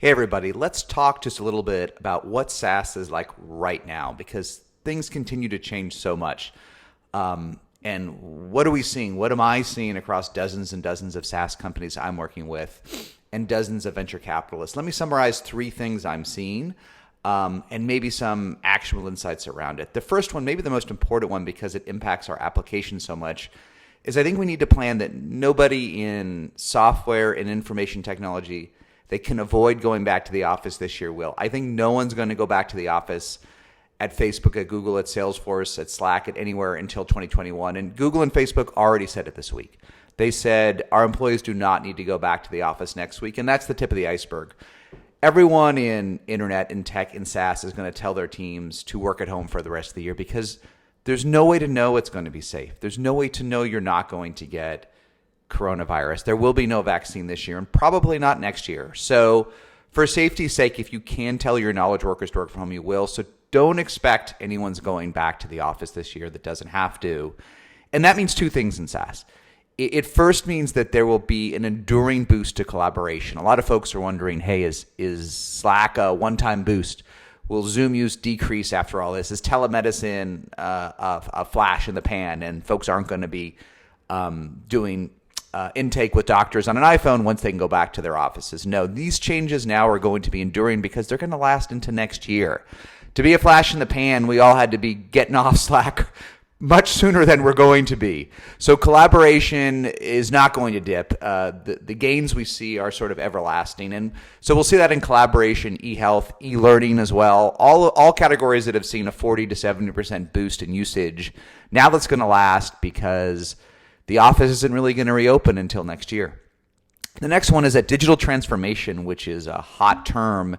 Hey everybody, let's talk just a little bit about what SaaS is like right now, because things continue to change so much. And what are we seeing? What am I seeing across dozens and dozens of SaaS companies I'm working with and dozens of venture capitalists? Let me summarize 3 things I'm seeing and maybe some actionable insights around it. The first one, maybe the most important one because it impacts our application so much, is I think we need to plan that nobody in software and information technology that can avoid going back to the office this year will. I think no one's going to go back to the office at Facebook, at Google, at Salesforce, at Slack, at anywhere until 2021. And Google and Facebook already said it this week. They said our employees do not need to go back to the office next week. And that's the tip of the iceberg. Everyone in internet and tech and SaaS is going to tell their teams to work at home for the rest of the year because there's no way to know it's going to be safe. There's no way to know you're not going to get coronavirus. There will be no vaccine this year and probably not next year. So for safety's sake, if you can tell your knowledge workers to work from home, you will. So don't expect anyone's going back to the office this year that doesn't have to. And that means 2 things in SaaS. It first means that there will be an enduring boost to collaboration. A lot of folks are wondering, hey, is Slack a one-time boost? Will Zoom use decrease after all this? Is telemedicine a flash in the pan and folks aren't going to be doing intake with doctors on an iPhone once they can go back to their offices? No, these changes now are going to be enduring because they're going to last into next year. To be a flash in the pan, we all had to be getting off Slack much sooner than we're going to be. So collaboration is not going to dip. The gains we see are sort of everlasting. And so we'll see that in collaboration, e-health, e-learning as well. All categories that have seen a 40 to 70% boost in usage. Now that's going to last because the office isn't really going to reopen until next year. The next one is that digital transformation, which is a hot term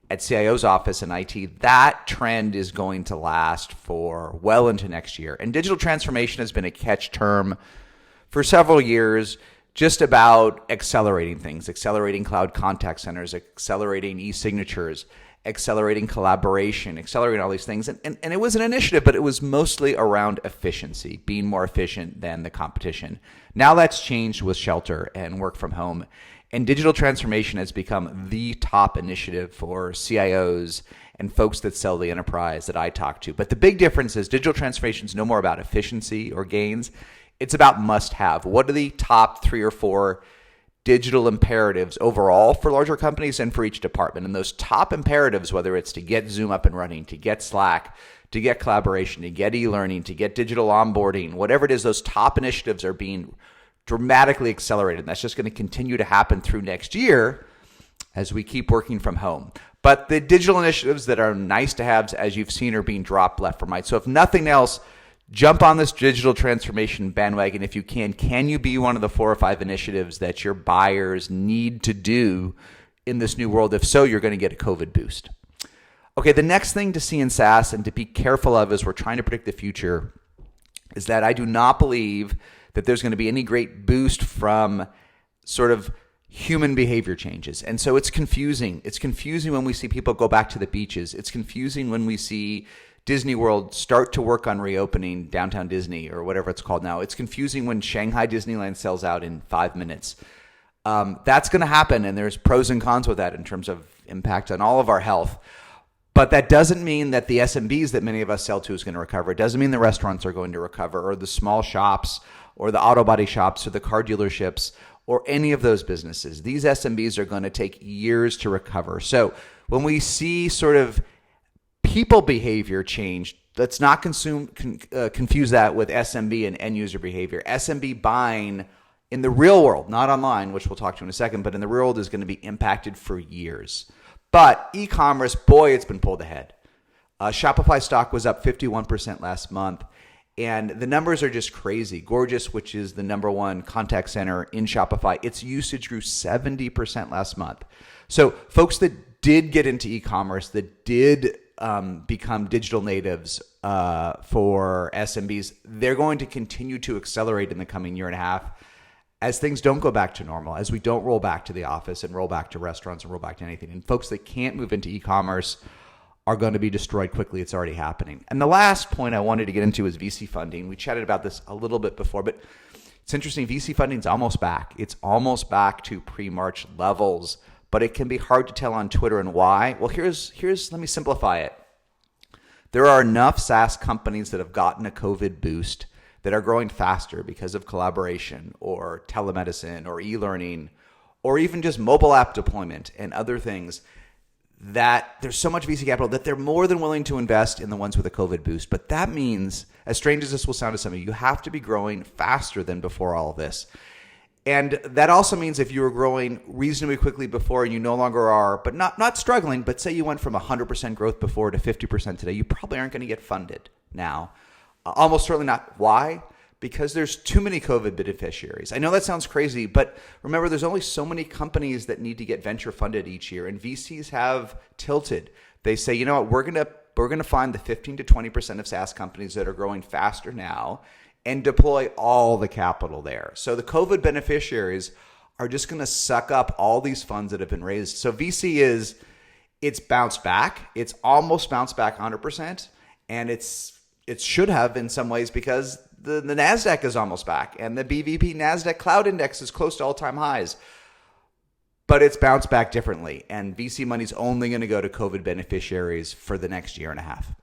at CIO's office in IT. That trend is going to last for well into next year. And digital transformation has been a catch term for several years, just about accelerating things, accelerating cloud contact centers, accelerating e-signatures, accelerating collaboration, accelerating all these things. And it was an initiative, but it was mostly around efficiency, being more efficient than the competition. Now that's changed with shelter and work from home. And digital transformation has become the top initiative for CIOs and folks that sell the enterprise that I talk to. But the big difference is digital transformation is no more about efficiency or gains. It's about must-have. What are the top 3 or 4 digital imperatives overall for larger companies and for each department? And those top imperatives, whether it's to get Zoom up and running, to get Slack, to get collaboration, to get e-learning, to get digital onboarding, whatever it is, those top initiatives are being dramatically accelerated. And that's just going to continue to happen through next year as we keep working from home. But the digital initiatives that are nice to have, as you've seen, are being dropped left and right. So if nothing else, jump on this digital transformation bandwagon if you can. Can you be one of the 4 or 5 initiatives that your buyers need to do in this new world? If so, you're going to get a COVID boost. Okay, the next thing to see in SaaS and to be careful of as we're trying to predict the future is that I do not believe that there's going to be any great boost from sort of human behavior changes. And so it's confusing. It's confusing when we see people go back to the beaches. It's confusing when we see Disney World start to work on reopening downtown Disney or whatever it's called now. It's confusing when Shanghai Disneyland sells out in 5 minutes. That's going to happen, and there's pros and cons with that in terms of impact on all of our health. But that doesn't mean that the SMBs that many of us sell to is going to recover. It doesn't mean the restaurants are going to recover or the small shops or the auto body shops or the car dealerships or any of those businesses. These SMBs are going to take years to recover. So when we see sort of people behavior change, let's not confuse that with SMB and end user behavior. SMB buying in the real world, not online, which we'll talk to in a second, but in the real world is going to be impacted for years. But e-commerce, boy, it's been pulled ahead. Shopify stock was up 51% last month. And the numbers are just crazy. Gorgeous, which is the number 1 contact center in Shopify, its usage grew 70% last month. So folks that did get into e-commerce, that did become digital natives for SMBs, they're going to continue to accelerate in the coming year and a half as things don't go back to normal, as we don't roll back to the office and roll back to restaurants and roll back to anything. And folks that can't move into e-commerce are going to be destroyed quickly. It's already happening. And the last point I wanted to get into is VC funding. We chatted about this a little bit before, but it's interesting. VC funding is almost back. It's almost back to pre-March levels, but it can be hard to tell on Twitter. And why? Well, let me simplify it. There are enough SaaS companies that have gotten a COVID boost that are growing faster because of collaboration or telemedicine or e-learning or even just mobile app deployment and other things, that there's so much VC capital that they're more than willing to invest in the ones with a COVID boost. But that means, as strange as this will sound to some of you, you have to be growing faster than before all of this. And that also means if you were growing reasonably quickly before and you no longer are, but not struggling, but say you went from 100% growth before to 50% today, you probably aren't going to get funded now. Almost certainly not. Why? Because there's too many COVID beneficiaries. I know that sounds crazy, but remember, there's only so many companies that need to get venture funded each year, and VCs have tilted. They say, you know what, we're gonna find the 15 to 20% of SaaS companies that are growing faster now and deploy all the capital there. So the COVID beneficiaries are just going to suck up all these funds that have been raised. So VC it's bounced back. It's almost bounced back 100%, and it should have in some ways because the NASDAQ is almost back and the BVP NASDAQ Cloud Index is close to all-time highs. But it's bounced back differently, and VC money is only going to go to COVID beneficiaries for the next year and a half.